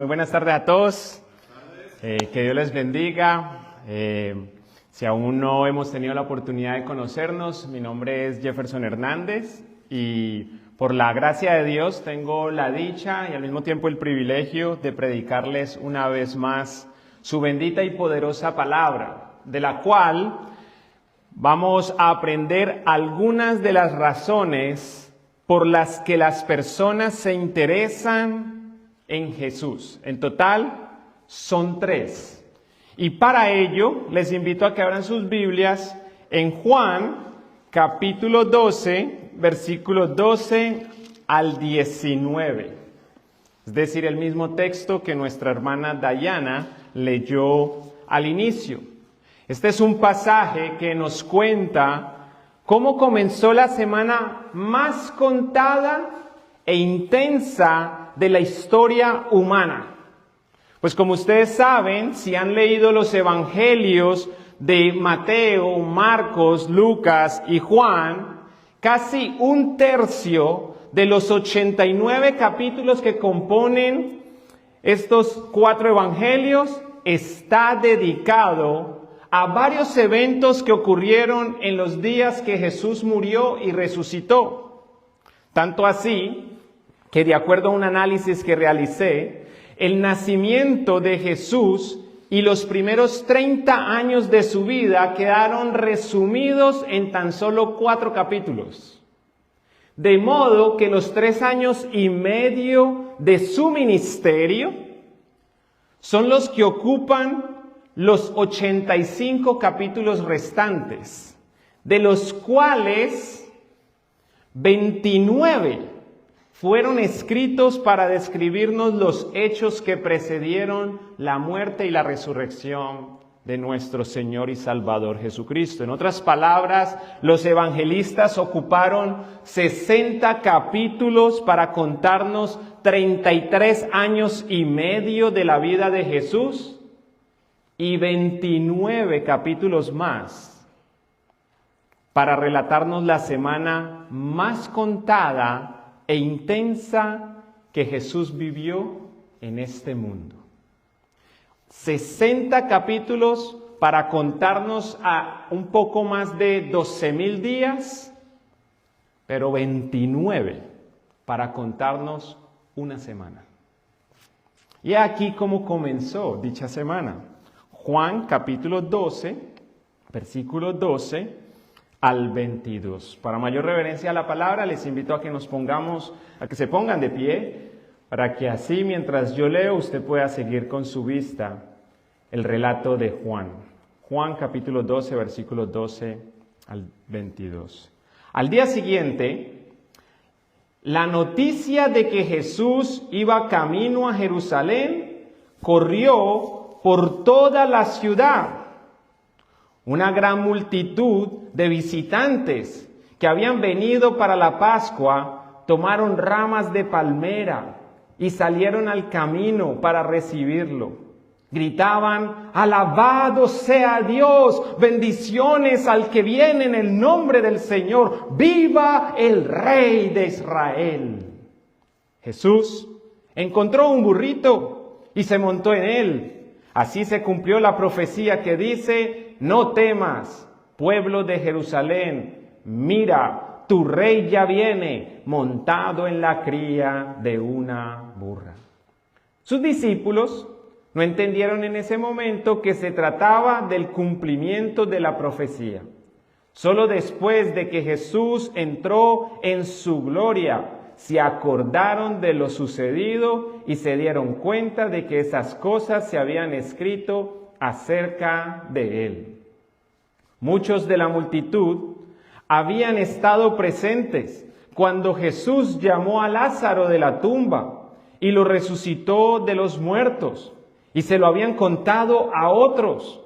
Muy buenas tardes a todos, que Dios les bendiga. Si aún no hemos tenido la oportunidad de conocernos, mi nombre es Jefferson Hernández y por la gracia de Dios tengo la dicha y al mismo tiempo el privilegio de predicarles una vez más su bendita y poderosa palabra, de la cual vamos a aprender algunas de las razones por las que las personas se interesan en Jesús. En total son 3. Y para ello les invito a que abran sus Biblias en Juan capítulo 12, versículos 12 al 19. Es decir, el mismo texto que nuestra hermana Dayana leyó al inicio. Este es un pasaje que nos cuenta cómo comenzó la semana más contada e intensa de la historia humana. Pues como ustedes saben, si han leído los evangelios de Mateo, Marcos, Lucas y Juan, casi 1/3 de los 89 capítulos que componen estos 4 evangelios está dedicado a varios eventos que ocurrieron en los días que Jesús murió y resucitó. Tanto así que, de acuerdo a un análisis que realicé, el nacimiento de Jesús y los primeros 30 años de su vida quedaron resumidos en tan solo 4 capítulos. De modo que los 3 años y medio de su ministerio son los que ocupan los 85 capítulos restantes, de los cuales 29 fueron escritos para describirnos los hechos que precedieron la muerte y la resurrección de nuestro Señor y Salvador Jesucristo. En otras palabras, los evangelistas ocuparon 60 capítulos para contarnos 33 años y medio de la vida de Jesús y 29 capítulos más para relatarnos la semana más contada e intensa que Jesús vivió en este mundo. 60 capítulos para contarnos a un poco más de 12,000 días, pero 29 para contarnos una semana. Y aquí cómo comenzó dicha semana. Juan capítulo 12, versículo 12 al 22. Para mayor reverencia a la palabra, les invito a que se pongan de pie, para que así, mientras yo leo, usted pueda seguir con su vista el relato de Juan. Juan capítulo 12, versículos 12 al 22. Al día siguiente, la noticia de que Jesús iba camino a Jerusalén corrió por toda la ciudad. Una gran multitud de visitantes que habían venido para la Pascua tomaron ramas de palmera y salieron al camino para recibirlo. Gritaban: "Alabado sea Dios, bendiciones al que viene en el nombre del Señor, ¡viva el Rey de Israel!". Jesús encontró un burrito y se montó en él. Así se cumplió la profecía que dice: "No temas, pueblo de Jerusalén, mira, tu rey ya viene, montado en la cría de una burra". Sus discípulos no entendieron en ese momento que se trataba del cumplimiento de la profecía. Solo después de que Jesús entró en su gloria, se acordaron de lo sucedido y se dieron cuenta de que esas cosas se habían escrito acerca de él. Muchos de la multitud habían estado presentes cuando Jesús llamó a Lázaro de la tumba y lo resucitó de los muertos, y se lo habían contado a otros.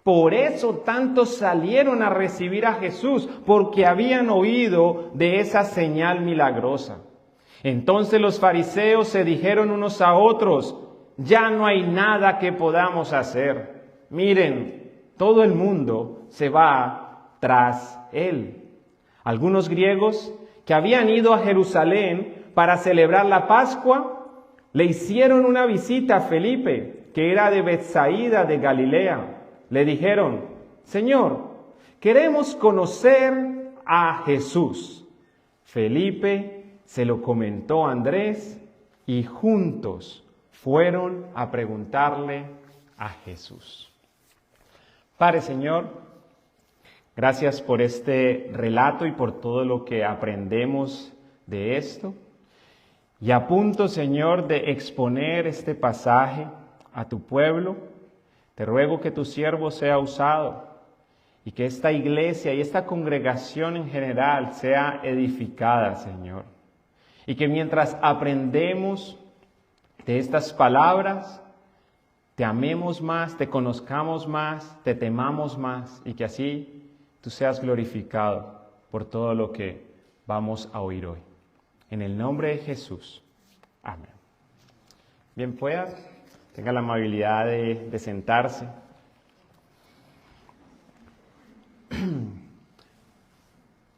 Por eso tantos salieron a recibir a Jesús, porque habían oído de esa señal milagrosa. Entonces los fariseos se dijeron unos a otros: "Ya no hay nada que podamos hacer. Miren, todo el mundo se va tras él". Algunos griegos que habían ido a Jerusalén para celebrar la Pascua le hicieron una visita a Felipe, que era de Betsaida de Galilea. Le dijeron: Señor, queremos conocer a Jesús. Felipe se lo comentó a Andrés y juntos fueron a preguntarle a Jesús. Padre, Señor, gracias por este relato y por todo lo que aprendemos de esto. Y a punto, Señor, de exponer este pasaje a tu pueblo, te ruego que tu siervo sea usado y que esta iglesia y esta congregación en general sea edificada, Señor. Y que mientras aprendemos de estas palabras, te amemos más, te conozcamos más, te temamos más y que así tú seas glorificado por todo lo que vamos a oír hoy. En el nombre de Jesús. Amén. Bien, pueda, tenga la amabilidad de sentarse.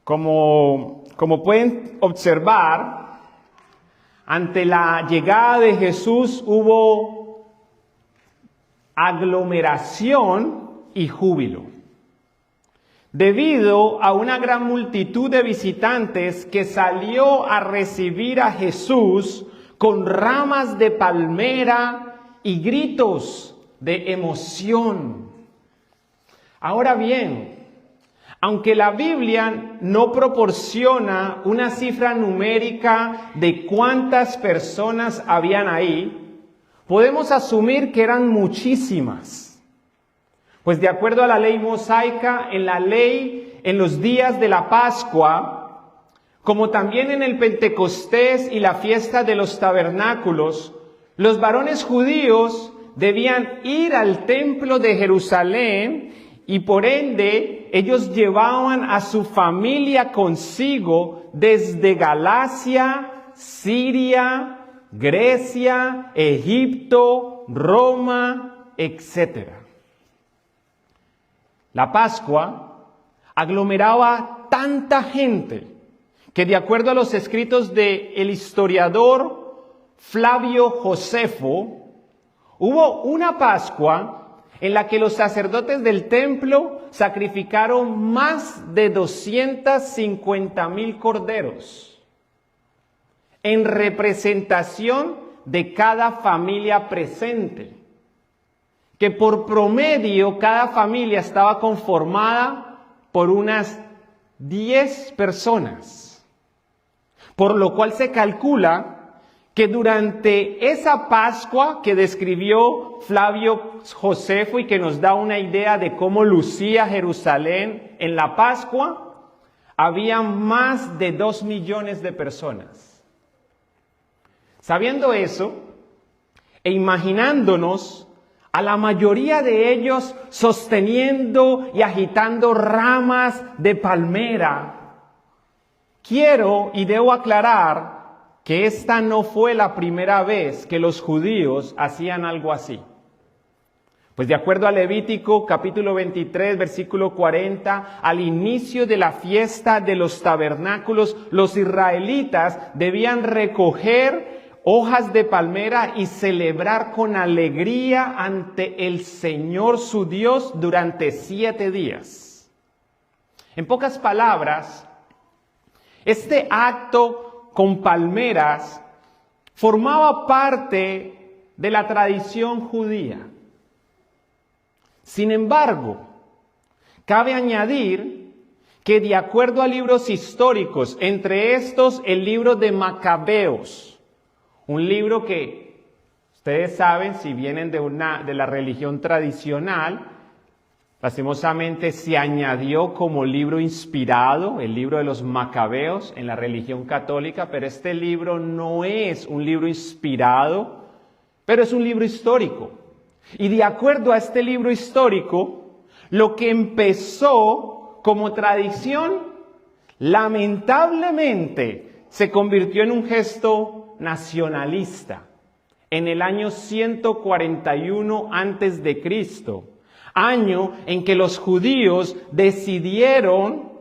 Como pueden observar, ante la llegada de Jesús hubo aglomeración y júbilo, debido a una gran multitud de visitantes que salió a recibir a Jesús con ramas de palmera y gritos de emoción. Ahora bien, aunque la Biblia no proporciona una cifra numérica de cuántas personas habían ahí, podemos asumir que eran muchísimas. Pues de acuerdo a la ley mosaica, en los días de la Pascua, como también en el Pentecostés y la fiesta de los tabernáculos, los varones judíos debían ir al templo de Jerusalén y por ende ellos llevaban a su familia consigo desde Galacia, Siria, Grecia, Egipto, Roma, etc. La Pascua aglomeraba tanta gente que de acuerdo a los escritos del historiador Flavio Josefo, hubo una Pascua en la que los sacerdotes del templo sacrificaron más de 250,000 corderos en representación de cada familia presente, que por promedio cada familia estaba conformada por unas 10 personas, por lo cual se calcula que durante esa Pascua que describió Flavio Josefo y que nos da una idea de cómo lucía Jerusalén en la Pascua, había más de 2 millones de personas. Sabiendo eso, e imaginándonos a la mayoría de ellos sosteniendo y agitando ramas de palmera, quiero y debo aclarar que esta no fue la primera vez que los judíos hacían algo así. Pues de acuerdo a Levítico capítulo 23, versículo 40, al inicio de la fiesta de los tabernáculos, los israelitas debían recoger hojas de palmera y celebrar con alegría ante el Señor su Dios durante 7 días. En pocas palabras, este acto con palmeras formaba parte de la tradición judía. Sin embargo, cabe añadir que de acuerdo a libros históricos, entre estos el libro de Macabeos, un libro que ustedes saben, si vienen de la religión tradicional, lastimosamente se añadió como libro inspirado, el libro de los Macabeos en la religión católica, pero este libro no es un libro inspirado, pero es un libro histórico. Y de acuerdo a este libro histórico, lo que empezó como tradición, lamentablemente se convirtió en un gesto nacionalista en el año 141 antes de Cristo. Año en que los judíos decidieron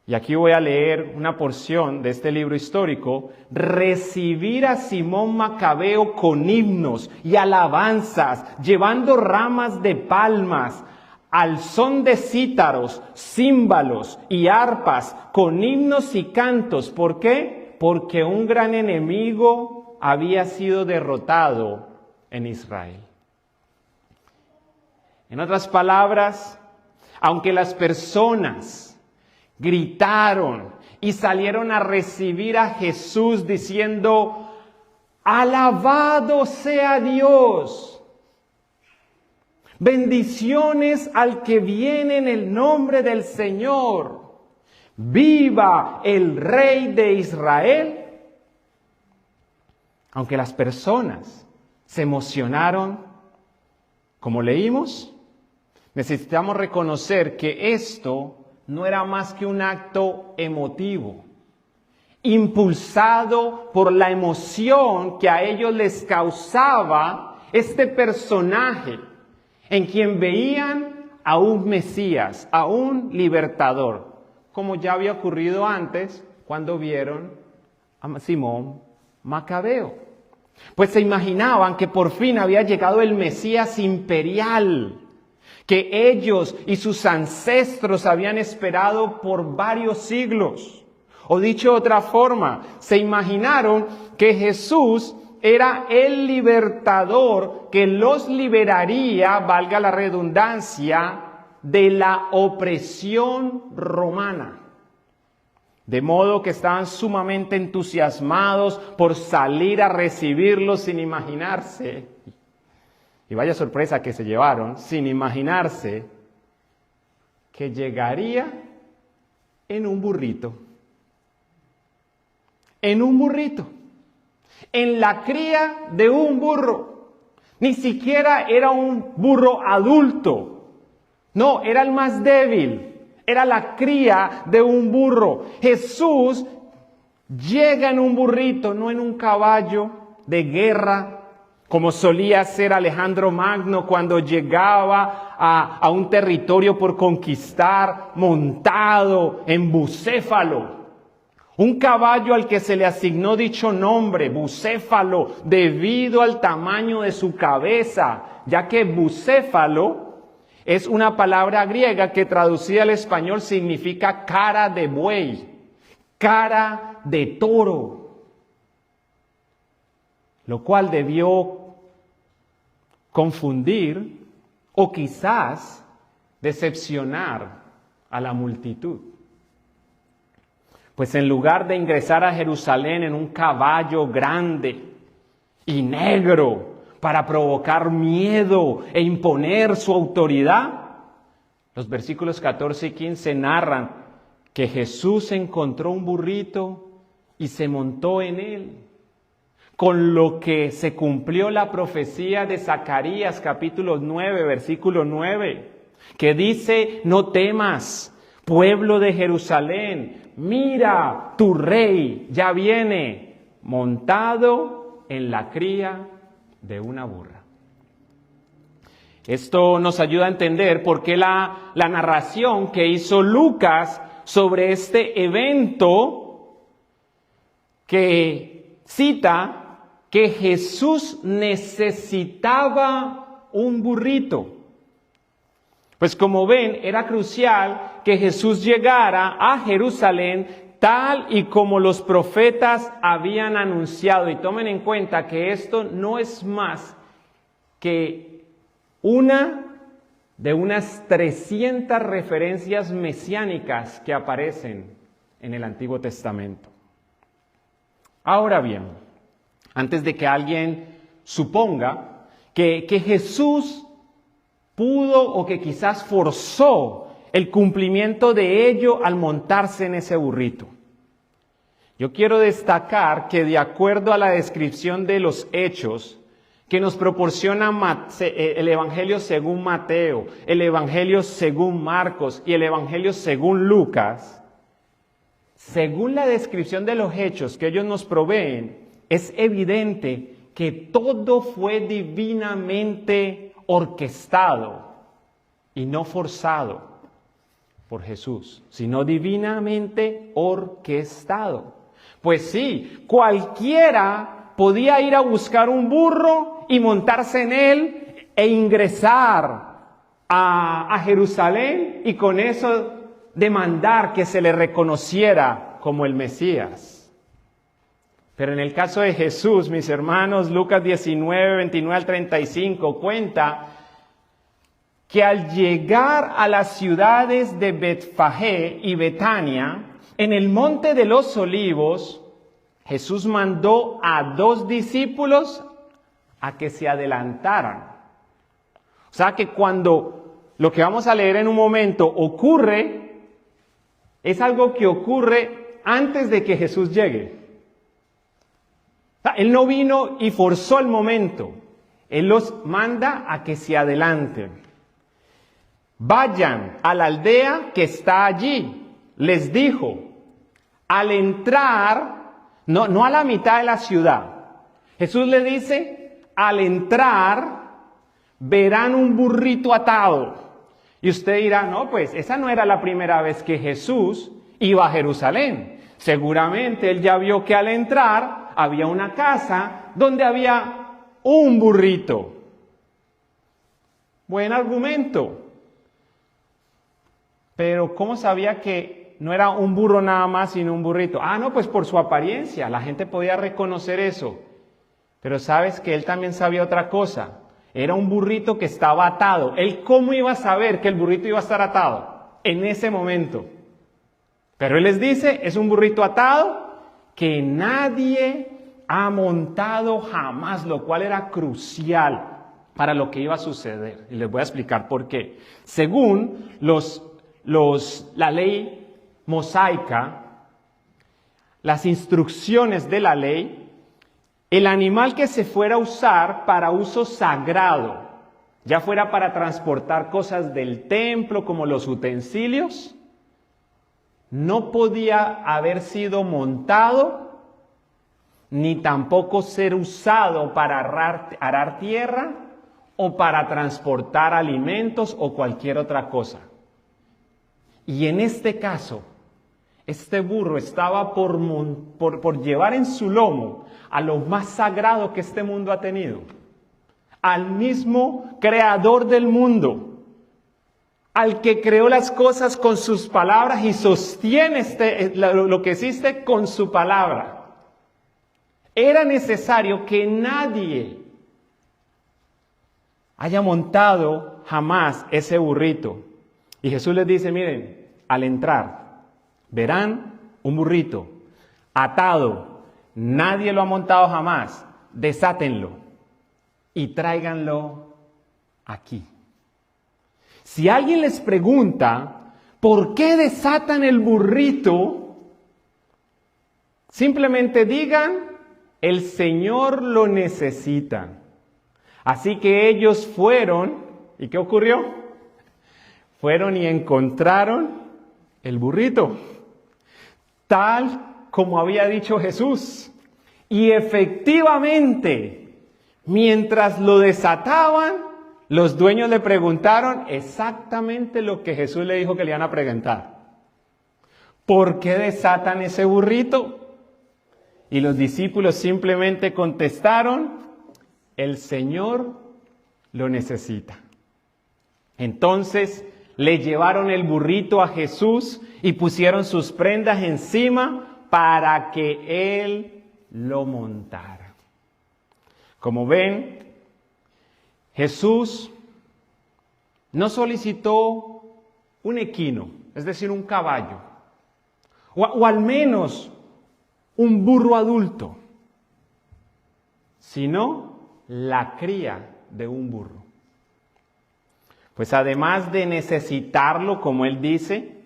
y aquí voy a leer una porción de este libro histórico, recibir a Simón Macabeo con himnos y alabanzas, llevando ramas de palmas, al son de cítaros, címbalos y arpas, con himnos y cantos. ¿Por qué? Porque un gran enemigo había sido derrotado en Israel. En otras palabras, aunque las personas gritaron y salieron a recibir a Jesús diciendo, alabado sea Dios, bendiciones al que viene en el nombre del Señor, viva el Rey de Israel. Aunque las personas se emocionaron, como leímos, necesitamos reconocer que esto no era más que un acto emotivo, impulsado por la emoción que a ellos les causaba este personaje, en quien veían a un Mesías, a un libertador, como ya había ocurrido antes cuando vieron a Simón Macabeo. Pues se imaginaban que por fin había llegado el Mesías imperial, que ellos y sus ancestros habían esperado por varios siglos. O dicho de otra forma, se imaginaron que Jesús era el libertador que los liberaría, valga la redundancia, de la opresión romana. De modo que estaban sumamente entusiasmados por salir a recibirlo sin imaginarse. Y vaya sorpresa que se llevaron, sin imaginarse que llegaría en un burrito. En un burrito. En la cría de un burro. Ni siquiera era un burro adulto. No, era el más débil. Era la cría de un burro. Jesús llega en un burrito, no en un caballo de guerra, como solía hacer Alejandro Magno cuando llegaba a un territorio por conquistar, montado en bucéfalo. Un caballo al que se le asignó dicho nombre, bucéfalo, debido al tamaño de su cabeza, ya que bucéfalo es una palabra griega que traducida al español significa cara de buey, cara de toro, lo cual debió confundir o quizás decepcionar a la multitud. Pues en lugar de ingresar a Jerusalén en un caballo grande y negro para provocar miedo e imponer su autoridad, los versículos 14 y 15 narran que Jesús encontró un burrito y se montó en él, con lo que se cumplió la profecía de Zacarías capítulo 9, versículo 9, que dice, no temas, pueblo de Jerusalén, mira, tu rey ya viene montado en la cría de una burra. Esto nos ayuda a entender por qué la narración que hizo Lucas sobre este evento que cita que Jesús necesitaba un burrito. Pues como ven, era crucial que Jesús llegara a Jerusalén tal y como los profetas habían anunciado. Y tomen en cuenta que esto no es más que una de unas 300 referencias mesiánicas que aparecen en el Antiguo Testamento. Ahora bien, antes de que alguien suponga que Jesús pudo o que quizás forzó el cumplimiento de ello al montarse en ese burrito, yo quiero destacar que de acuerdo a la descripción de los hechos que nos proporciona el Evangelio según Mateo, el Evangelio según Marcos y el Evangelio según Lucas, según la descripción de los hechos que ellos nos proveen, es evidente que todo fue divinamente orquestado y no forzado. por Jesús, sino divinamente orquestado. Pues sí, cualquiera podía ir a buscar un burro y montarse en él e ingresar a Jerusalén y con eso demandar que se le reconociera como el Mesías. Pero en el caso de Jesús, mis hermanos, Lucas 19, 29 al 35 cuenta que al llegar a las ciudades de Betfagé y Betania, en el monte de los Olivos, Jesús mandó a 2 discípulos a que se adelantaran. O sea que cuando lo que vamos a leer en un momento ocurre, es algo que ocurre antes de que Jesús llegue. O sea, Él no vino y forzó el momento. Él los manda a que se adelanten. Vayan a la aldea que está allí, les dijo. Al entrar, no a la mitad de la ciudad. Jesús le dice, al entrar, verán un burrito atado. Y usted dirá, no, pues esa no era la primera vez que Jesús iba a Jerusalén. Seguramente él ya vio que al entrar había una casa donde había un burrito. Buen argumento. Pero ¿cómo sabía que no era un burro nada más, sino un burrito? Ah, no, pues por su apariencia, la gente podía reconocer eso. Pero sabes que él también sabía otra cosa. Era un burrito que estaba atado. ¿Él cómo iba a saber que el burrito iba a estar atado en ese momento? Pero él les dice, es un burrito atado que nadie ha montado jamás, lo cual era crucial para lo que iba a suceder. Y les voy a explicar por qué. Según la ley mosaica, las instrucciones de la ley, el animal que se fuera a usar para uso sagrado, ya fuera para transportar cosas del templo como los utensilios, no podía haber sido montado, ni tampoco ser usado para arar tierra o para transportar alimentos o cualquier otra cosa. Y en este caso, este burro estaba por llevar en su lomo a lo más sagrado que este mundo ha tenido, al mismo creador del mundo, al que creó las cosas con sus palabras y sostiene lo que existe con su palabra. Era necesario que nadie haya montado jamás ese burrito. Y Jesús les dice, miren, al entrar, verán un burrito atado, nadie lo ha montado jamás, desátenlo y tráiganlo aquí. Si alguien les pregunta, ¿por qué desatan el burrito? Simplemente digan, el Señor lo necesita. Así que ellos fueron, ¿y qué ocurrió? Fueron y encontraron el burrito, tal como había dicho Jesús. Y efectivamente, mientras lo desataban, los dueños le preguntaron exactamente lo que Jesús le dijo que le iban a preguntar. ¿Por qué desatan ese burrito? Y los discípulos simplemente contestaron, el Señor lo necesita. Entonces le llevaron el burrito a Jesús y pusieron sus prendas encima para que Él lo montara. Como ven, Jesús no solicitó un equino, es decir, un caballo, o al menos un burro adulto, sino la cría de un burro. Pues además de necesitarlo, como él dice,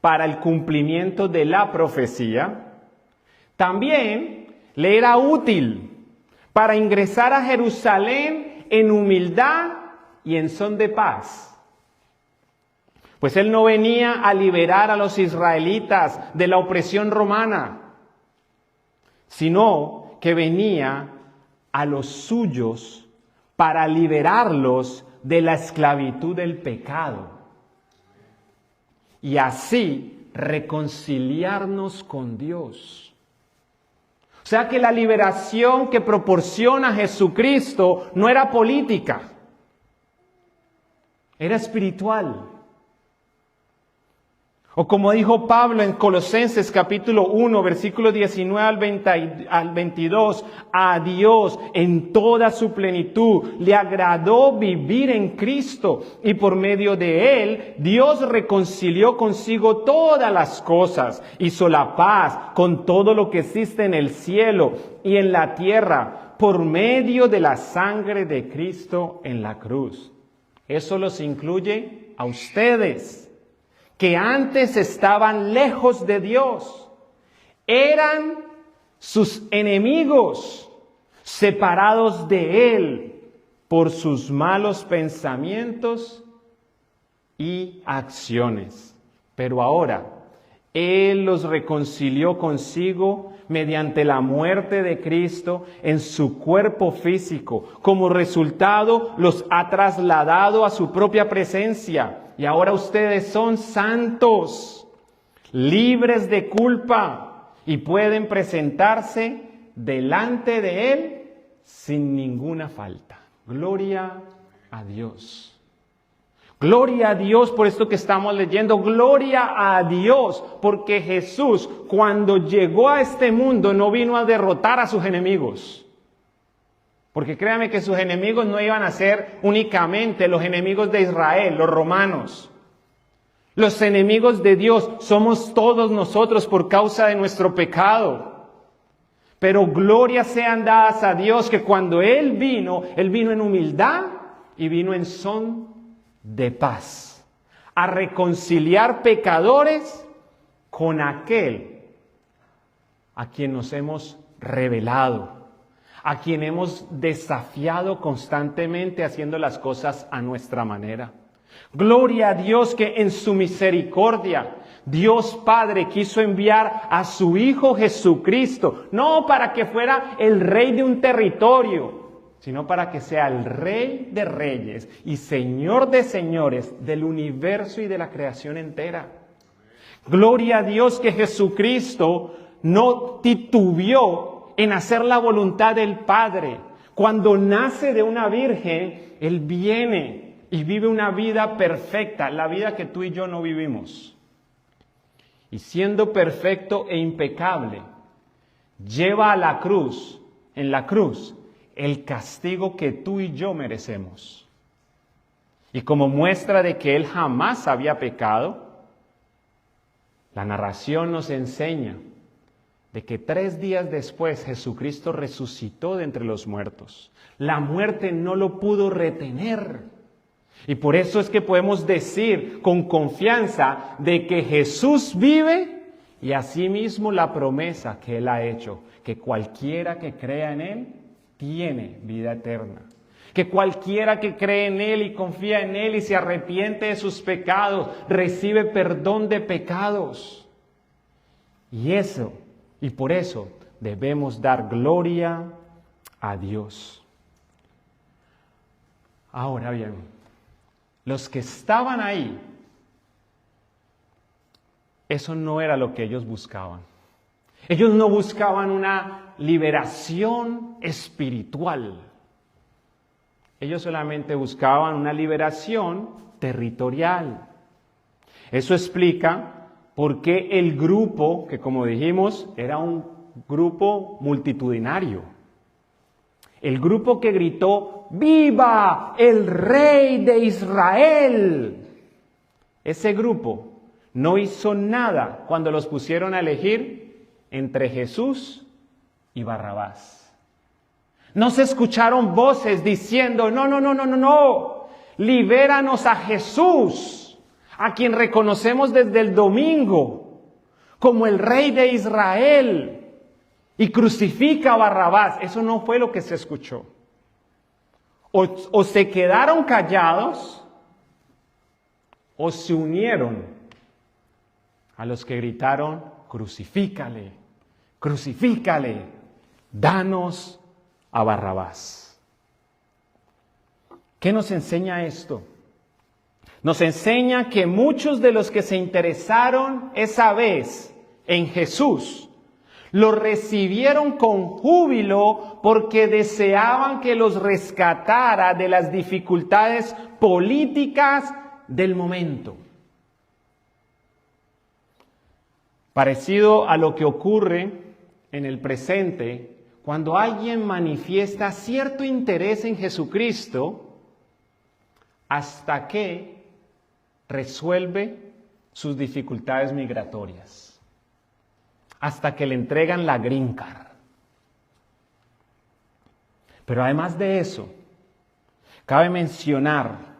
para el cumplimiento de la profecía, también le era útil para ingresar a Jerusalén en humildad y en son de paz. Pues él no venía a liberar a los israelitas de la opresión romana, sino que venía a los suyos para liberarlos de la esclavitud del pecado. y así reconciliarnos con Dios. O sea que la liberación que proporciona Jesucristo no era política, era espiritual. O como dijo Pablo en Colosenses capítulo 1, versículo 19 al 22, a Dios en toda su plenitud le agradó vivir en Cristo y por medio de Él Dios reconcilió consigo todas las cosas, hizo la paz con todo lo que existe en el cielo y en la tierra por medio de la sangre de Cristo en la cruz. Eso los incluye a ustedes, que antes estaban lejos de Dios, eran sus enemigos, separados de Él por sus malos pensamientos y acciones. Pero ahora, Él los reconcilió consigo mediante la muerte de Cristo en su cuerpo físico. Como resultado, los ha trasladado a su propia presencia. Y ahora ustedes son santos, libres de culpa y pueden presentarse delante de Él sin ninguna falta. Gloria a Dios. Gloria a Dios por esto que estamos leyendo. Gloria a Dios porque Jesús, cuando llegó a este mundo, no vino a derrotar a sus enemigos. Porque créame que sus enemigos no iban a ser únicamente los enemigos de Israel, los romanos. Los enemigos de Dios somos todos nosotros por causa de nuestro pecado. Pero gloria sean dadas a Dios que cuando Él vino en humildad y vino en son de paz. A reconciliar pecadores con aquel a quien nos hemos revelado, a quien hemos desafiado constantemente haciendo las cosas a nuestra manera. Gloria a Dios que en su misericordia, Dios Padre quiso enviar a su Hijo Jesucristo, no para que fuera el rey de un territorio, sino para que sea el Rey de reyes y Señor de señores del universo y de la creación entera. Gloria a Dios que Jesucristo no titubeó en hacer la voluntad del Padre. Cuando nace de una virgen, Él viene y vive una vida perfecta, la vida que tú y yo no vivimos. Y siendo perfecto e impecable, lleva a la cruz, en la cruz, el castigo que tú y yo merecemos. Y como muestra de que Él jamás había pecado, la narración nos enseña de que 3 días después Jesucristo resucitó de entre los muertos. La muerte no lo pudo retener. Y por eso es que podemos decir con confianza de que Jesús vive y asimismo la promesa que Él ha hecho, que cualquiera que crea en Él tiene vida eterna. Que cualquiera que cree en Él y confía en Él y se arrepiente de sus pecados, recibe perdón de pecados. Y por eso debemos dar gloria a Dios. Ahora bien, los que estaban ahí, eso no era lo que ellos buscaban. Ellos no buscaban una liberación espiritual. Ellos solamente buscaban una liberación territorial. Eso explica por qué el grupo, que como dijimos, era un grupo multitudinario. El grupo que gritó, ¡viva el Rey de Israel! Ese grupo no hizo nada cuando los pusieron a elegir entre Jesús y Barrabás. No se escucharon voces diciendo, no, libéranos a Jesús, a quien reconocemos desde el domingo como el Rey de Israel, y crucifica a Barrabás. Eso no fue lo que se escuchó. O se quedaron callados, o se unieron a los que gritaron, crucifícale, crucifícale, danos a Barrabás. ¿Qué nos enseña esto? nos enseña que muchos de los que se interesaron esa vez en Jesús, lo recibieron con júbilo porque deseaban que los rescatara de las dificultades políticas del momento. Parecido a lo que ocurre en el presente, cuando alguien manifiesta cierto interés en Jesucristo, hasta que resuelve sus dificultades migratorias, hasta que le entregan la green card. Pero además de eso, cabe mencionar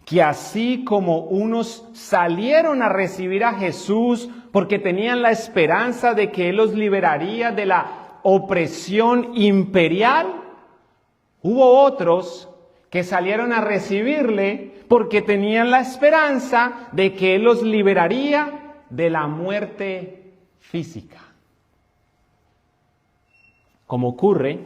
que así como unos salieron a recibir a Jesús porque tenían la esperanza de que Él los liberaría de la opresión imperial, hubo otros que salieron a recibirle porque tenían la esperanza de que Él los liberaría de la muerte física. Como ocurre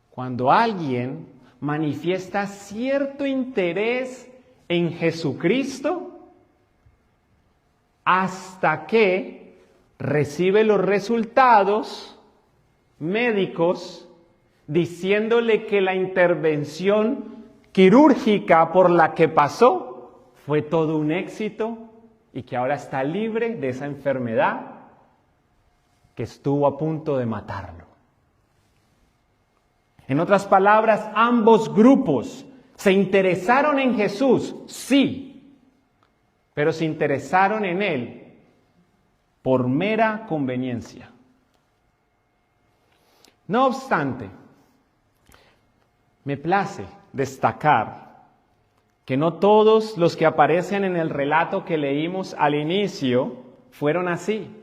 cuando alguien manifiesta cierto interés en Jesucristo hasta que recibe los resultados médicos diciéndole que la intervención quirúrgica por la que pasó fue todo un éxito y que ahora está libre de esa enfermedad que estuvo a punto de matarlo. En otras palabras, ambos grupos se interesaron en Jesús, sí, pero se interesaron en Él por mera conveniencia. No obstante, me place destacar que no todos los que aparecen en el relato que leímos al inicio fueron así.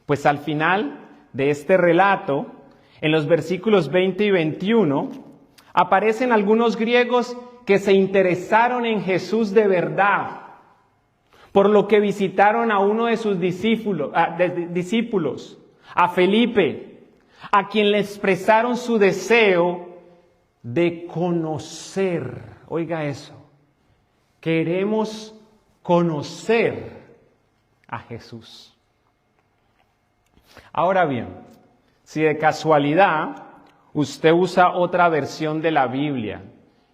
Pues al final de este relato, en los versículos 20 y 21, aparecen algunos griegos que se interesaron en Jesús de verdad, por lo que visitaron a uno de sus discípulos, a Felipe, a quien le expresaron su deseo de conocer. Oiga eso, queremos conocer a Jesús. Ahora bien, si de casualidad usted usa otra versión de la Biblia,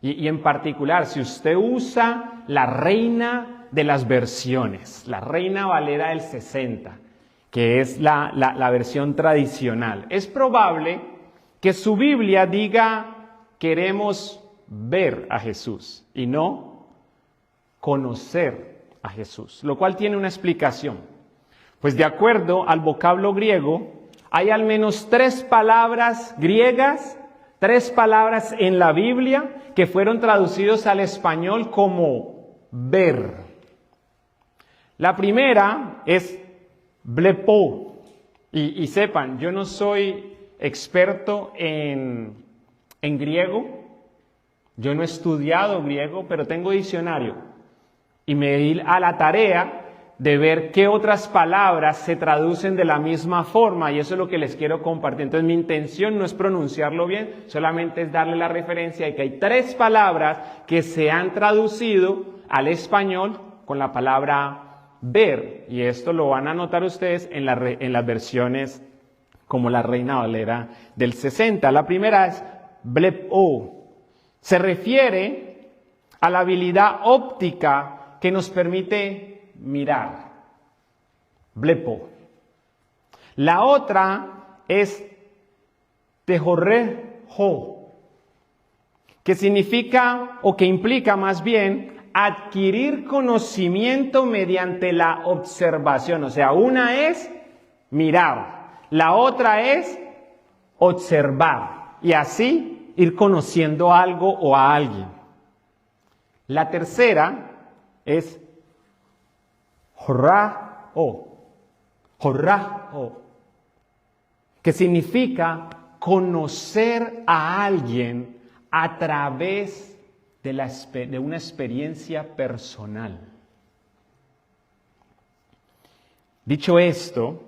y en particular si usted usa la Reina de las Versiones, la Reina Valera del 60, que es la versión tradicional, es probable que su Biblia diga queremos ver a Jesús y no conocer a Jesús, lo cual tiene una explicación. Pues de acuerdo al vocablo griego, hay al menos 3 palabras griegas, 3 palabras en la Biblia que fueron traducidos al español como ver. La primera es blepo. Y sepan, yo no soy experto en griego, yo no he estudiado griego, pero tengo diccionario. Y me di a la tarea de ver qué otras palabras se traducen de la misma forma, y eso es lo que les quiero compartir. Entonces mi intención no es pronunciarlo bien, solamente es darle la referencia de que hay 3 palabras que se han traducido al español con la palabra ver, y esto lo van a notar ustedes en las versiones como la Reina Valera del 60. La primera es blepo, se refiere a la habilidad óptica que nos permite mirar, blepo. La otra es tehorrejo, que significa o que implica más bien adquirir conocimiento mediante la observación. O sea, una es mirar, la otra es observar y así ir conociendo algo o a alguien. La tercera es jorrao, que significa conocer a alguien a través de una experiencia personal. Dicho esto,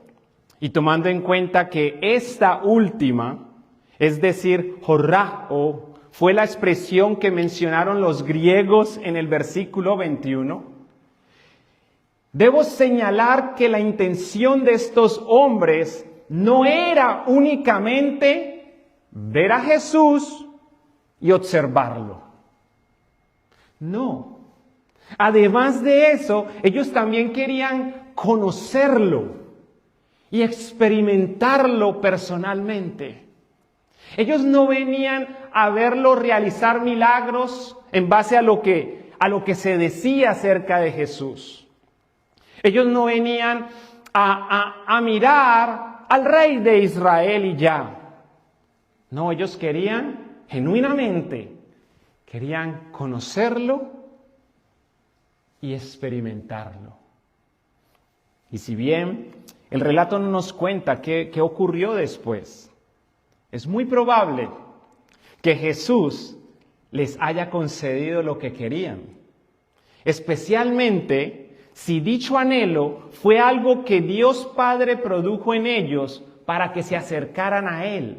y tomando en cuenta que esta última, es decir, jorrao, fue la expresión que mencionaron los griegos en el versículo 21. Debo señalar que la intención de estos hombres no era únicamente ver a Jesús y observarlo. No. Además de eso, ellos también querían conocerlo y experimentarlo personalmente. Ellos no venían a verlo realizar milagros en base a lo que se decía acerca de Jesús. Ellos no venían a mirar al rey de Israel y ya. No, ellos querían, genuinamente, querían conocerlo y experimentarlo. Y si bien el relato no nos cuenta qué ocurrió después, es muy probable que Jesús les haya concedido lo que querían, especialmente si dicho anhelo fue algo que Dios Padre produjo en ellos para que se acercaran a Él.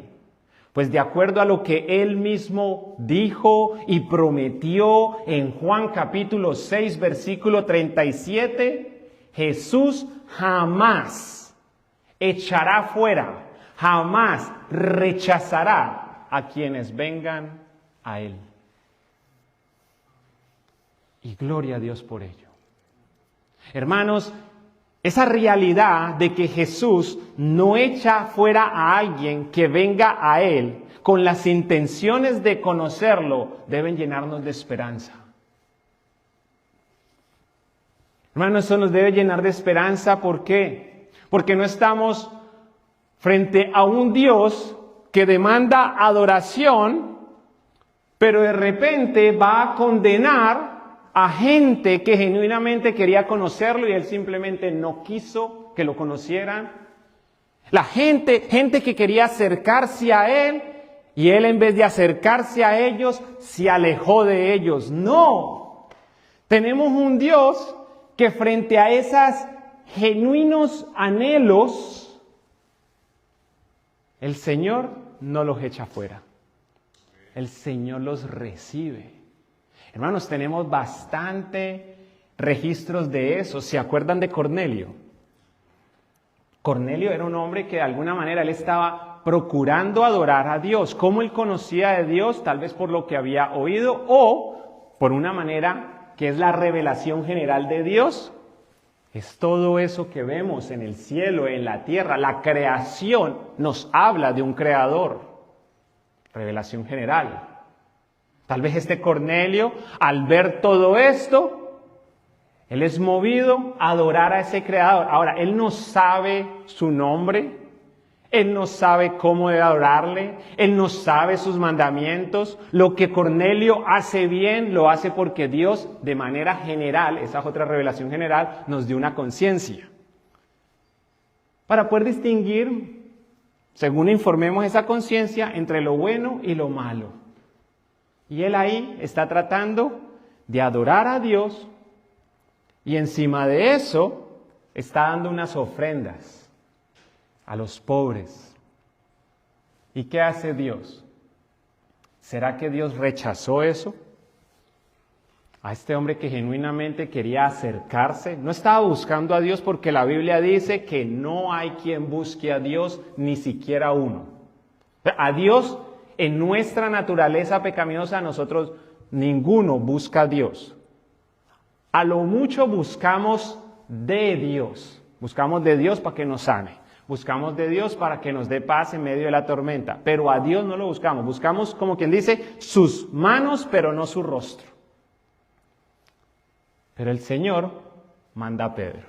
Pues de acuerdo a lo que Él mismo dijo y prometió en Juan capítulo 6, versículo 37, Jesús jamás echará fuera, jamás rechazará a quienes vengan a Él. Y gloria a Dios por ello. Hermanos, esa realidad de que Jesús no echa fuera a alguien que venga a Él con las intenciones de conocerlo deben llenarnos de esperanza. Hermanos, eso nos debe llenar de esperanza. ¿Por qué? Porque no estamos frente a un Dios que demanda adoración, pero de repente va a condenar a gente que genuinamente quería conocerlo y Él simplemente no quiso que lo conocieran. La gente que quería acercarse a Él y Él, en vez de acercarse a ellos, se alejó de ellos. No, tenemos un Dios que frente a esos genuinos anhelos, el Señor no los echa fuera. El Señor los recibe. Hermanos, tenemos bastante registros de eso. ¿Se acuerdan de Cornelio? Cornelio era un hombre que de alguna manera él estaba procurando adorar a Dios. ¿Cómo él conocía de Dios? Tal vez por lo que había oído o por una manera que es la revelación general de Dios. Es todo eso que vemos en el cielo, en la tierra. La creación nos habla de un creador. Revelación general. Tal vez este Cornelio, al ver todo esto, él es movido a adorar a ese creador. Ahora, él no sabe su nombre, él no sabe cómo debe adorarle, él no sabe sus mandamientos. Lo que Cornelio hace bien, lo hace porque Dios, de manera general, esa es otra revelación general, nos dio una conciencia. Para poder distinguir, según informemos esa conciencia, entre lo bueno y lo malo. Y él ahí está tratando de adorar a Dios y encima de eso está dando unas ofrendas a los pobres. ¿Y qué hace Dios? ¿Será que Dios rechazó eso? A este hombre que genuinamente quería acercarse, no estaba buscando a Dios porque la Biblia dice que no hay quien busque a Dios, ni siquiera uno. A Dios, en nuestra naturaleza pecaminosa, nosotros ninguno busca a Dios. A lo mucho buscamos de Dios. Buscamos de Dios para que nos sane. Buscamos de Dios para que nos dé paz en medio de la tormenta. Pero a Dios no lo buscamos. Buscamos, como quien dice, sus manos, pero no su rostro. Pero el Señor manda a Pedro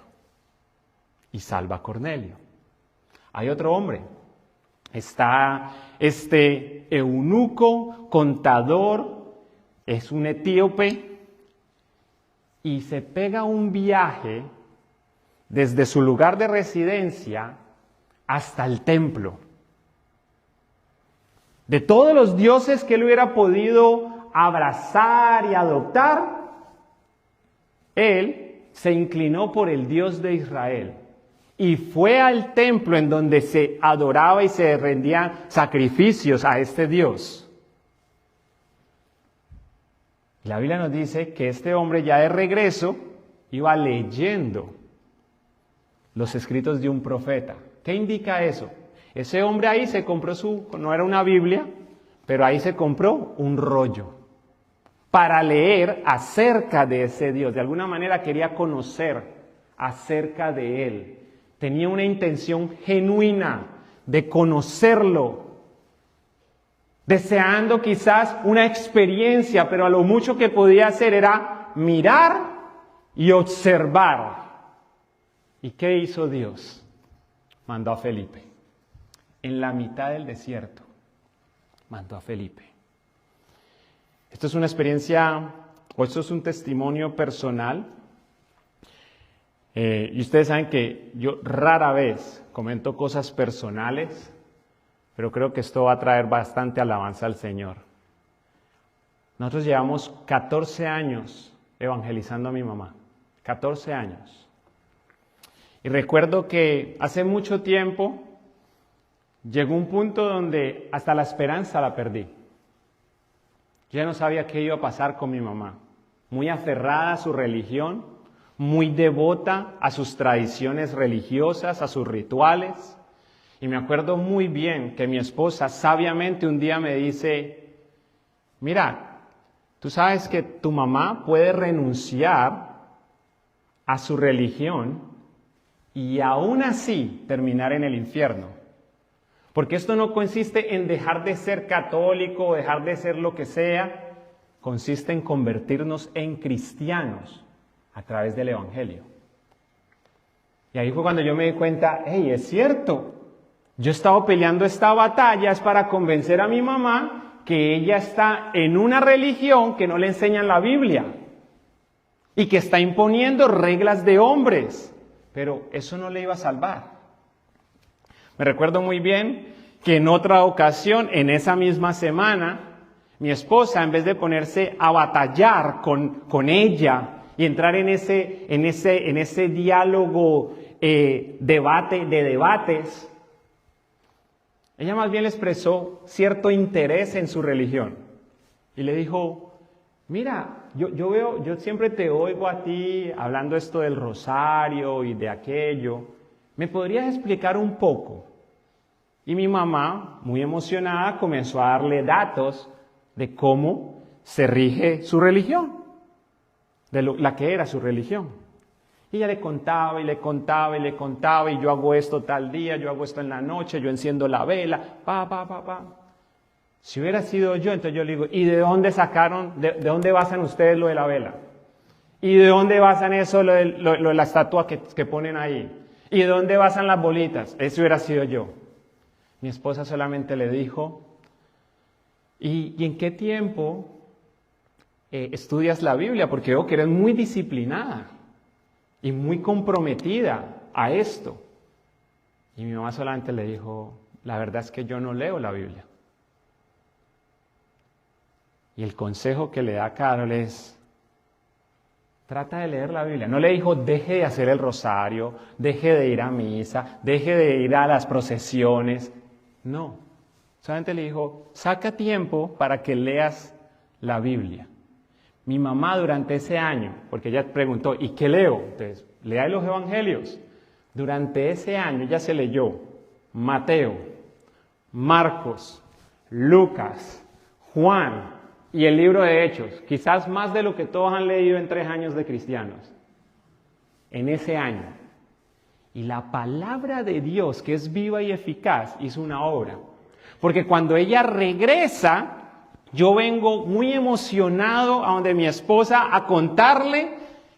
y salva a Cornelio. Hay otro hombre. Está este eunuco, contador, es un etíope y se pega un viaje desde su lugar de residencia hasta el templo. De todos los dioses que él hubiera podido abrazar y adoptar, él se inclinó por el Dios de Israel. Y fue al templo en donde se adoraba y se rendían sacrificios a este Dios. Y la Biblia nos dice que este hombre ya de regreso iba leyendo los escritos de un profeta. ¿Qué indica eso? Ese hombre ahí se compró no era una Biblia, pero ahí se compró un rollo para leer acerca de ese Dios. De alguna manera quería conocer acerca de Él. Tenía una intención genuina de conocerlo, deseando quizás una experiencia, pero a lo mucho que podía hacer era mirar y observar. ¿Y qué hizo Dios? Mandó a Felipe. En la mitad del desierto, mandó a Felipe. Esto es una experiencia, o esto es un testimonio personal. Y ustedes saben que yo rara vez comento cosas personales, pero creo que esto va a traer bastante alabanza al Señor. Nosotros llevamos 14 años evangelizando a mi mamá. 14 años. Y recuerdo que hace mucho tiempo llegó un punto donde hasta la esperanza la perdí. Yo ya no sabía qué iba a pasar con mi mamá. Muy aferrada a su religión, muy devota a sus tradiciones religiosas, a sus rituales. Y me acuerdo muy bien que mi esposa sabiamente un día me dice, mira, tú sabes que tu mamá puede renunciar a su religión y aún así terminar en el infierno. Porque esto no consiste en dejar de ser católico o dejar de ser lo que sea, consiste en convertirnos en cristianos a través del Evangelio. Y ahí fue cuando yo me di cuenta, hey, es cierto, yo he estado peleando esta batalla es para convencer a mi mamá que ella está en una religión que no le enseñan la Biblia y que está imponiendo reglas de hombres, pero eso no le iba a salvar. Me recuerdo muy bien que en otra ocasión, en esa misma semana, mi esposa, en vez de ponerse a batallar con ella y entrar en ese diálogo, debate de debates, ella más bien le expresó cierto interés en su religión. Y le dijo, mira, yo siempre te oigo a ti hablando esto del rosario y de aquello. ¿Me podrías explicar un poco? Y mi mamá, muy emocionada, comenzó a darle datos de cómo se rige su religión, de la que era su religión. Y ella le contaba y le contaba y le contaba, y yo hago esto tal día, yo hago esto en la noche, yo enciendo la vela, pa. Si hubiera sido yo, entonces yo le digo, ¿y de dónde sacaron, de dónde basan ustedes lo de la vela? ¿Y de dónde basan eso, lo de la estatua que ponen ahí? ¿Y de dónde basan las bolitas? Eso hubiera sido yo. Mi esposa solamente le dijo, ¿y en qué tiempo estudias la Biblia? Porque veo que eres muy disciplinada y muy comprometida a esto. Y mi mamá solamente le dijo, la verdad es que yo no leo la Biblia. Y el consejo que le da Carol es, trata de leer la Biblia. No le dijo, deje de hacer el rosario, deje de ir a misa, deje de ir a las procesiones. No, solamente le dijo, saca tiempo para que leas la Biblia. Mi mamá durante ese año, porque ella preguntó, ¿y qué leo? Entonces, lea los evangelios. Durante ese año ella se leyó Mateo, Marcos, Lucas, Juan y el libro de Hechos. Quizás más de lo que todos han leído en 3 años de cristianos. En ese año. Y la palabra de Dios, que es viva y eficaz, hizo una obra. Porque cuando ella regresa, yo vengo muy emocionado a donde mi esposa a contarle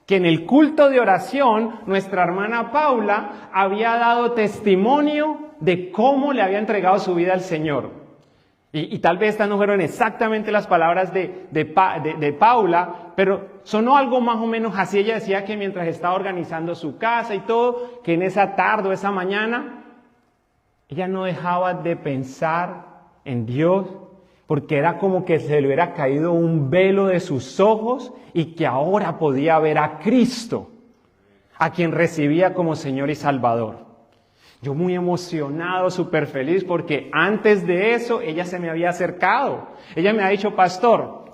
que en el culto de oración nuestra hermana Paula había dado testimonio de cómo le había entregado su vida al Señor. Y tal vez estas no fueron exactamente las palabras de Paula, pero sonó algo más o menos así. Ella decía que mientras estaba organizando su casa y todo, que en esa tarde o esa mañana, ella no dejaba de pensar en Dios, porque era como que se le hubiera caído un velo de sus ojos y que ahora podía ver a Cristo, a quien recibía como Señor y Salvador. Yo muy emocionado, súper feliz, porque antes de eso ella se me había acercado. Ella me ha dicho, pastor,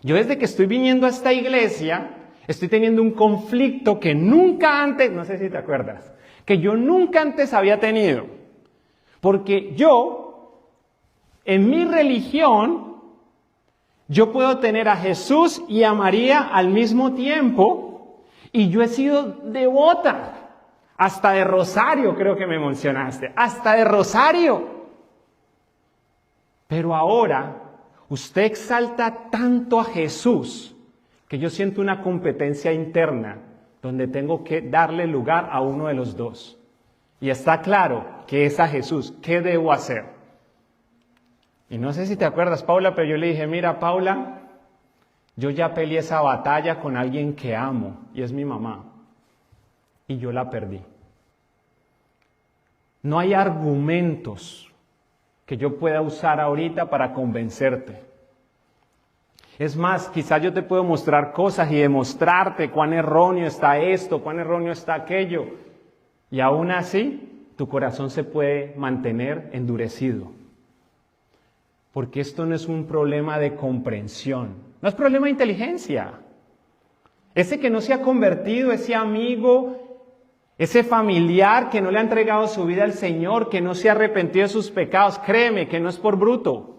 Yo desde que estoy viniendo a esta iglesia, estoy teniendo un conflicto que nunca antes, no sé si te acuerdas, que yo nunca antes había tenido. Porque yo, en mi religión, yo puedo tener a Jesús y a María al mismo tiempo, y yo he sido devota. Hasta de rosario creo que me mencionaste, hasta de rosario. Pero ahora usted exalta tanto a Jesús que yo siento una competencia interna donde tengo que darle lugar a uno de los dos. Y está claro que es a Jesús. ¿Qué debo hacer? Y no sé si te acuerdas, Paula, pero yo le dije, mira, Paula, yo ya peleé esa batalla con alguien que amo y es mi mamá. Y yo la perdí. No hay argumentos que yo pueda usar ahorita para convencerte. Es más, quizás yo te puedo mostrar cosas y demostrarte cuán erróneo está esto, cuán erróneo está aquello. Y aún así, tu corazón se puede mantener endurecido. Porque esto no es un problema de comprensión, no es problema de inteligencia. Ese que no se ha convertido, ese amigo, ese familiar que no le ha entregado su vida al Señor, que no se ha arrepentido de sus pecados, créeme que no es por bruto,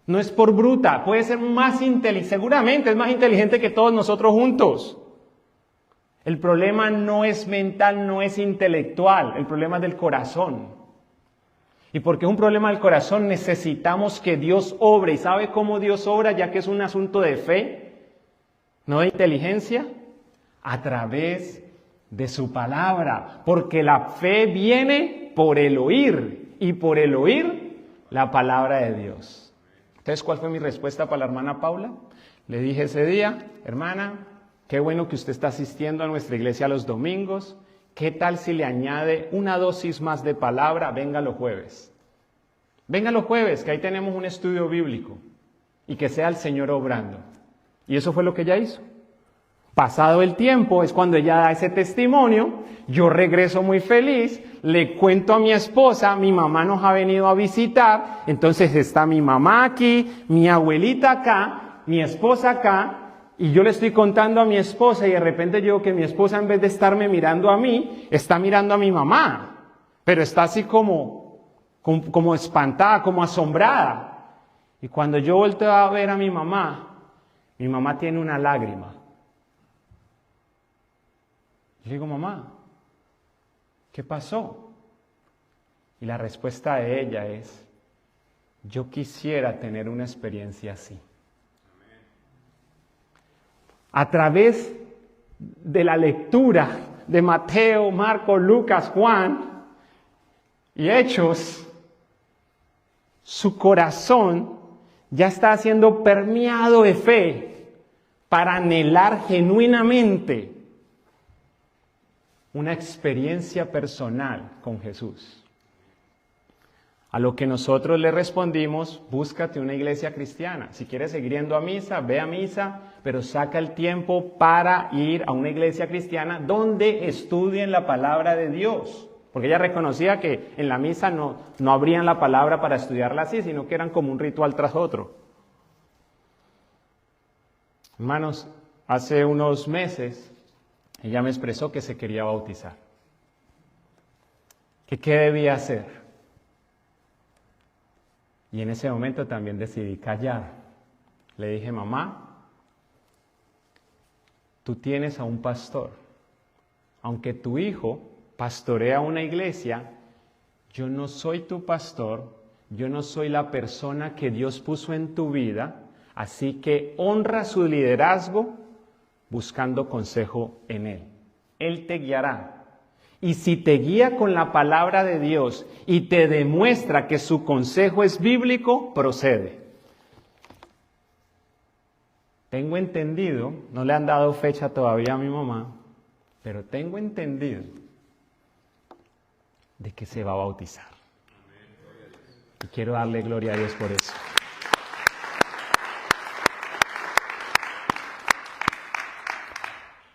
no es por bruta, puede ser más inteligente, seguramente es más inteligente que todos nosotros juntos. El problema no es mental, no es intelectual, el problema es del corazón. Y porque es un problema del corazón, necesitamos que Dios obre. ¿Y sabe cómo Dios obra? Ya que es un asunto de fe, no de inteligencia, a través de su palabra. Porque la fe viene por el oír, y por el oír la palabra de Dios. Entonces, ¿cuál fue mi respuesta para la hermana Paula? Le dije ese día, hermana, qué bueno que usted está asistiendo a nuestra iglesia los domingos. ¿Qué tal si le añade una dosis más de palabra? Venga los jueves. Venga los jueves, que ahí tenemos un estudio bíblico. Y que sea el Señor obrando. Y eso fue lo que ella hizo. Pasado el tiempo, es cuando ella da ese testimonio. Yo regreso muy feliz, le cuento a mi esposa, mi mamá nos ha venido a visitar. Entonces está mi mamá aquí, mi abuelita acá, mi esposa acá. Y yo le estoy contando a mi esposa y de repente yo que mi esposa en vez de estarme mirando a mí, está mirando a mi mamá. Pero está así como espantada, como asombrada. Y cuando yo volteo a ver a mi mamá tiene una lágrima. Yo digo, mamá, ¿qué pasó? Y la respuesta de ella es, yo quisiera tener una experiencia así. A través de la lectura de Mateo, Marcos, Lucas, Juan y Hechos, su corazón ya está siendo permeado de fe para anhelar genuinamente una experiencia personal con Jesús. A lo que nosotros le respondimos, búscate una iglesia cristiana. Si quieres seguir yendo a misa, ve a misa, pero saca el tiempo para ir a una iglesia cristiana donde estudien la palabra de Dios. Porque ella reconocía que en la misa no abrían la palabra para estudiarla así, sino que eran como un ritual tras otro. Hermanos, hace unos meses ella me expresó que se quería bautizar. ¿Qué debía hacer? Y en ese momento también decidí callar. Le dije, mamá, tú tienes a un pastor. Aunque tu hijo pastorea una iglesia, yo no soy tu pastor, yo no soy la persona que Dios puso en tu vida, así que honra su liderazgo buscando consejo en él. Él te guiará. Y si te guía con la palabra de Dios y te demuestra que su consejo es bíblico, procede. Tengo entendido, no le han dado fecha todavía a mi mamá, pero tengo entendido de que se va a bautizar. Y quiero darle gloria a Dios por eso.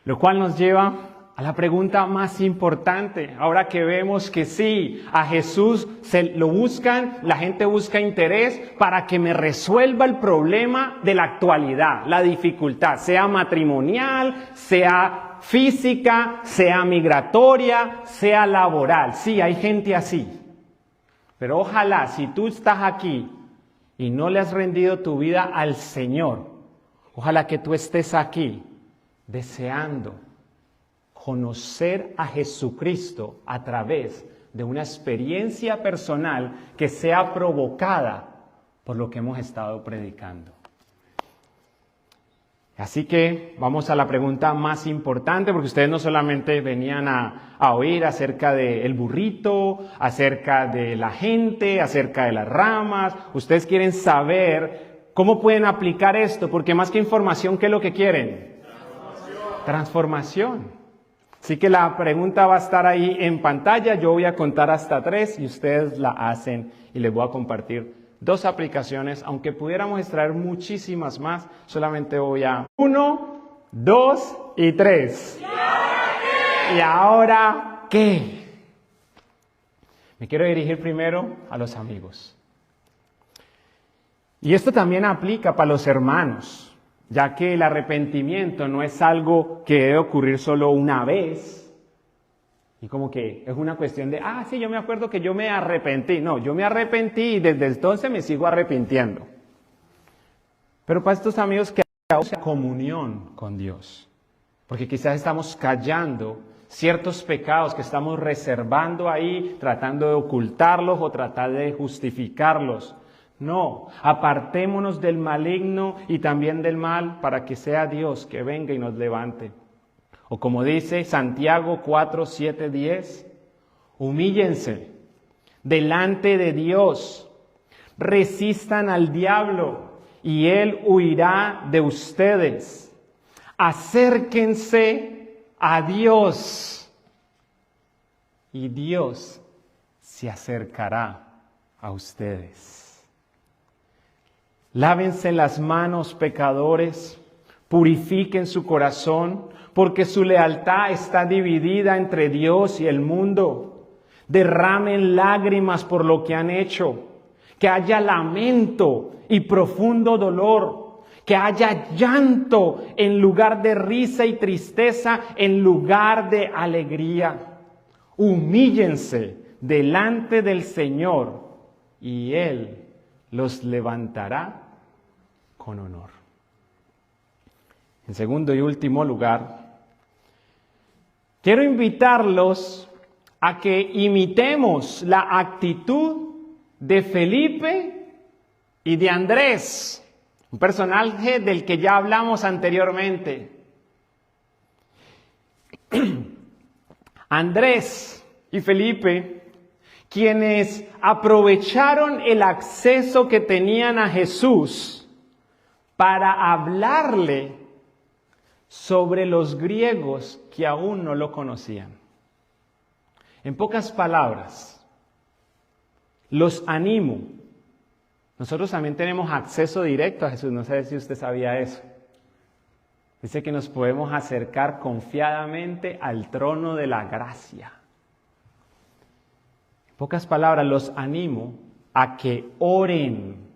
Lo cual nos lleva a la pregunta más importante. Ahora que vemos que sí, a Jesús lo buscan, la gente busca interés para que me resuelva el problema de la actualidad, la dificultad, sea matrimonial, sea física, sea migratoria, sea laboral. Sí, hay gente así. Pero ojalá, si tú estás aquí y no le has rendido tu vida al Señor, ojalá que tú estés aquí deseando conocer a Jesucristo a través de una experiencia personal que sea provocada por lo que hemos estado predicando. Así que vamos a la pregunta más importante, porque ustedes no solamente venían a oír acerca del burrito, acerca de la gente, acerca de las ramas. Ustedes quieren saber cómo pueden aplicar esto, porque más que información, ¿qué es lo que quieren? Transformación. Así que la pregunta va a estar ahí en pantalla. Yo voy a contar hasta 3 y ustedes la hacen y les voy a compartir 2 aplicaciones, aunque pudiéramos extraer muchísimas más, solamente voy a 1, 2 y 3. ¿Y ahora qué? Me quiero dirigir primero a los amigos. Y esto también aplica para los hermanos, ya que el arrepentimiento no es algo que debe ocurrir solo una vez. Y como que es una cuestión de, sí, yo me acuerdo que yo me arrepentí. No, yo me arrepentí y desde entonces me sigo arrepintiendo. Pero para estos amigos que hacen comunión con Dios, porque quizás estamos callando ciertos pecados que estamos reservando ahí, tratando de ocultarlos o tratar de justificarlos. No, apartémonos del maligno y también del mal para que sea Dios que venga y nos levante. O como dice Santiago 4, 7, 10, humíllense delante de Dios, resistan al diablo y él huirá de ustedes. Acérquense a Dios y Dios se acercará a ustedes. Lávense las manos, pecadores, purifiquen su corazón, porque su lealtad está dividida entre Dios y el mundo. Derramen lágrimas por lo que han hecho, que haya lamento y profundo dolor, que haya llanto en lugar de risa y tristeza, en lugar de alegría. Humíllense delante del Señor y Él los levantará con honor. En segundo y último lugar, quiero invitarlos a que imitemos la actitud de Felipe y de Andrés, un personaje del que ya hablamos anteriormente. Andrés y Felipe, quienes aprovecharon el acceso que tenían a Jesús para hablarle sobre los griegos que aún no lo conocían. En pocas palabras, los animo. Nosotros también tenemos acceso directo a Jesús, no sé si usted sabía eso. Dice que nos podemos acercar confiadamente al trono de la gracia. En pocas palabras, los animo a que oren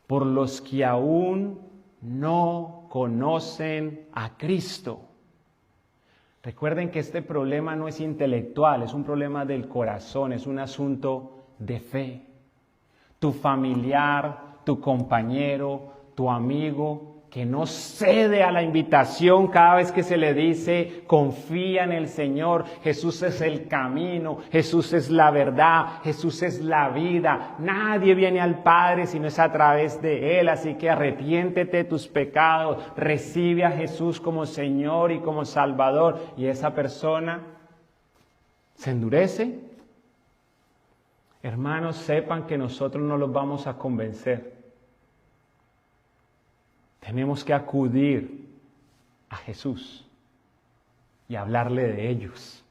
por los que aún no conocen a Cristo. Recuerden que este problema no es intelectual, es un problema del corazón, es un asunto de fe. Tu familiar, tu compañero, tu amigo, que no cede a la invitación cada vez que se le dice, confía en el Señor, Jesús es el camino, Jesús es la verdad, Jesús es la vida, nadie viene al Padre si no es a través de Él, así que arrepiéntete de tus pecados, recibe a Jesús como Señor y como Salvador, y esa persona se endurece. Hermanos, sepan que nosotros no los vamos a convencer. Tenemos que acudir a Jesús y hablarle de ellos,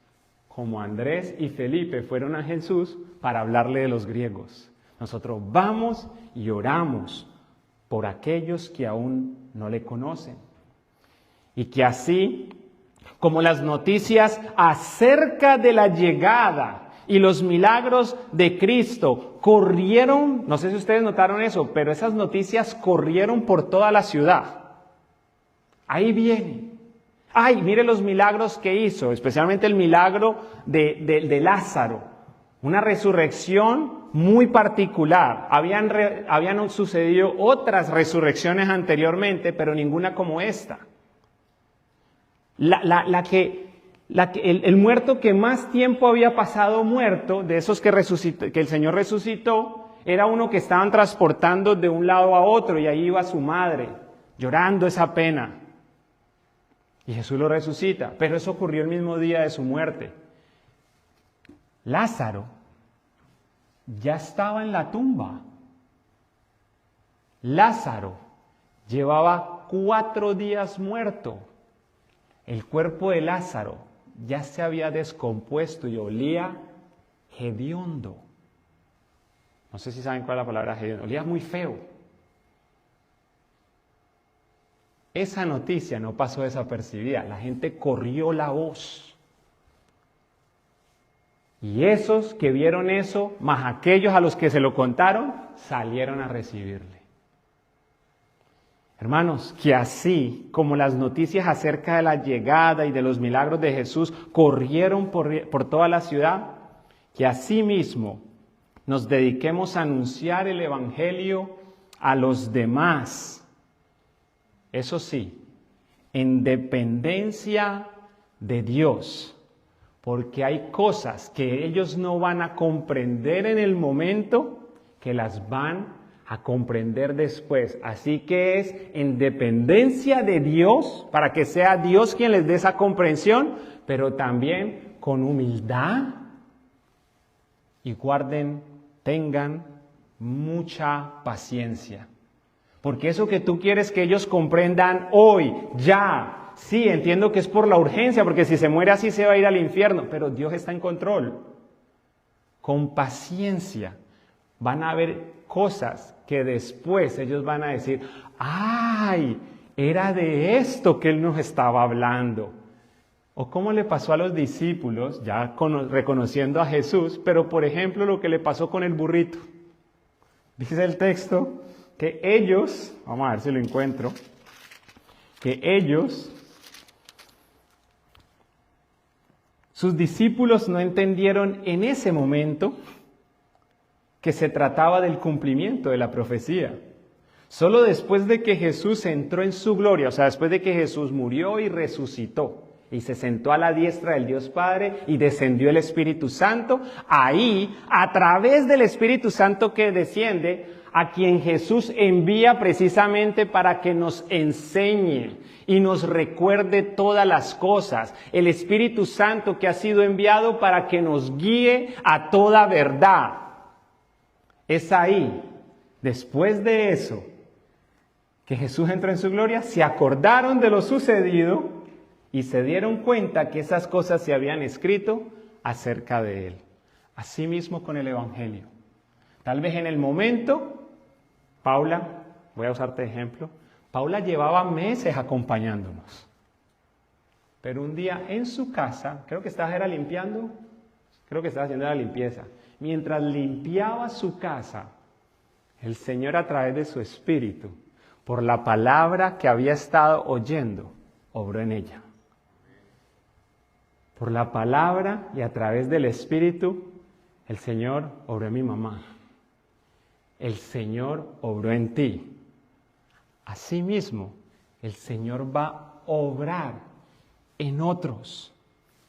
como Andrés y Felipe fueron a Jesús para hablarle de los griegos. Nosotros vamos y oramos por aquellos que aún no le conocen. Y que así como las noticias acerca de la llegada y los milagros de Cristo corrieron, no sé si ustedes notaron eso, pero esas noticias corrieron por toda la ciudad. Ahí viene. Ay, mire los milagros que hizo, especialmente el milagro de Lázaro. Una resurrección muy particular. Habían sucedido otras resurrecciones anteriormente, pero ninguna como esta. El muerto que más tiempo había pasado muerto, de esos que el Señor resucitó, era uno que estaban transportando de un lado a otro y ahí iba su madre, llorando esa pena. Y Jesús lo resucita, pero eso ocurrió el mismo día de su muerte. Lázaro ya estaba en la tumba. Lázaro llevaba 4 días muerto. El cuerpo de Lázaro ya se había descompuesto y olía hediondo. No sé si saben cuál es la palabra hediondo. Olía muy feo. Esa noticia no pasó desapercibida. La gente corrió la voz. Y esos que vieron eso, más aquellos a los que se lo contaron, salieron a recibirle. Hermanos, que así como las noticias acerca de la llegada y de los milagros de Jesús corrieron por toda la ciudad, que así mismo nos dediquemos a anunciar el Evangelio a los demás. Eso sí, en dependencia de Dios, porque hay cosas que ellos no van a comprender en el momento, que las van a comprender después. Así que es en dependencia de Dios, para que sea Dios quien les dé esa comprensión, pero también con humildad. Y tengan mucha paciencia. Porque eso que tú quieres que ellos comprendan hoy, ya, sí, entiendo que es por la urgencia, porque si se muere así se va a ir al infierno, pero Dios está en control. Con paciencia van a haber cosas que después ellos van a decir, ¡ay! Era de esto que Él nos estaba hablando. O cómo le pasó a los discípulos, ya reconociendo a Jesús, pero por ejemplo lo que le pasó con el burrito. Dice el texto que ellos, vamos a ver si lo encuentro, que ellos, sus discípulos no entendieron en ese momento que se trataba del cumplimiento de la profecía. Solo después de que Jesús entró en su gloria, o sea, después de que Jesús murió y resucitó, y se sentó a la diestra del Dios Padre y descendió el Espíritu Santo, ahí, a través del Espíritu Santo que desciende, a quien Jesús envía precisamente para que nos enseñe y nos recuerde todas las cosas. El Espíritu Santo que ha sido enviado para que nos guíe a toda verdad. Es ahí, después de eso, que Jesús entró en su gloria, se acordaron de lo sucedido y se dieron cuenta que esas cosas se habían escrito acerca de Él. Así mismo con el Evangelio. Tal vez en el momento, Paula, voy a usarte de ejemplo, Paula llevaba meses acompañándonos. Pero un día en su casa, creo que estaba limpiando, creo que estaba haciendo la limpieza. Mientras limpiaba su casa, el Señor a través de su Espíritu, por la palabra que había estado oyendo, obró en ella. Por la palabra y a través del Espíritu, el Señor obró en mi mamá. El Señor obró en ti. Asimismo, el Señor va a obrar en otros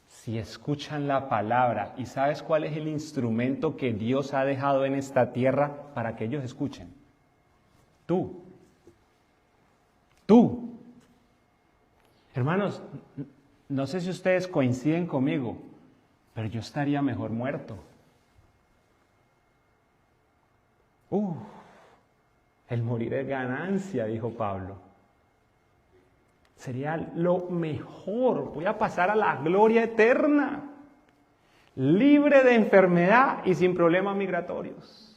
si escuchan la palabra. ¿Y sabes cuál es el instrumento que Dios ha dejado en esta tierra para que ellos escuchen? Tú. Hermanos, no sé si ustedes coinciden conmigo, pero yo estaría mejor muerto. El morir es ganancia, dijo Pablo. Sería lo mejor. Voy a pasar a la gloria eterna. Libre de enfermedad y sin problemas migratorios.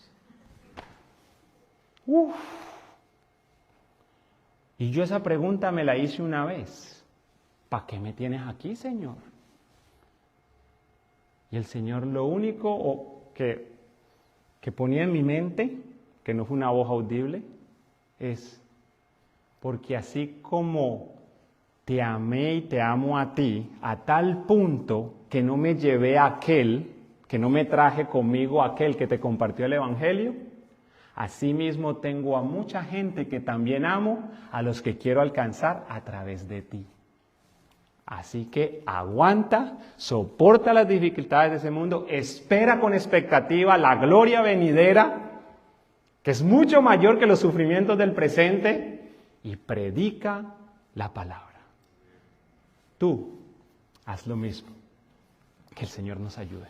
Y yo esa pregunta me la hice una vez. ¿para qué me tienes aquí, Señor? Y el Señor lo único que ponía en mi mente, que no fue una voz audible, es porque así como te amé y te amo a ti, a tal punto que no me llevé a aquel, que no me traje conmigo a aquel que te compartió el Evangelio, asimismo tengo a mucha gente que también amo, a los que quiero alcanzar a través de ti. Así que aguanta, soporta las dificultades de ese mundo, espera con expectativa la gloria venidera, que es mucho mayor que los sufrimientos del presente, y predica la palabra. Tú haz lo mismo. Que el Señor nos ayude.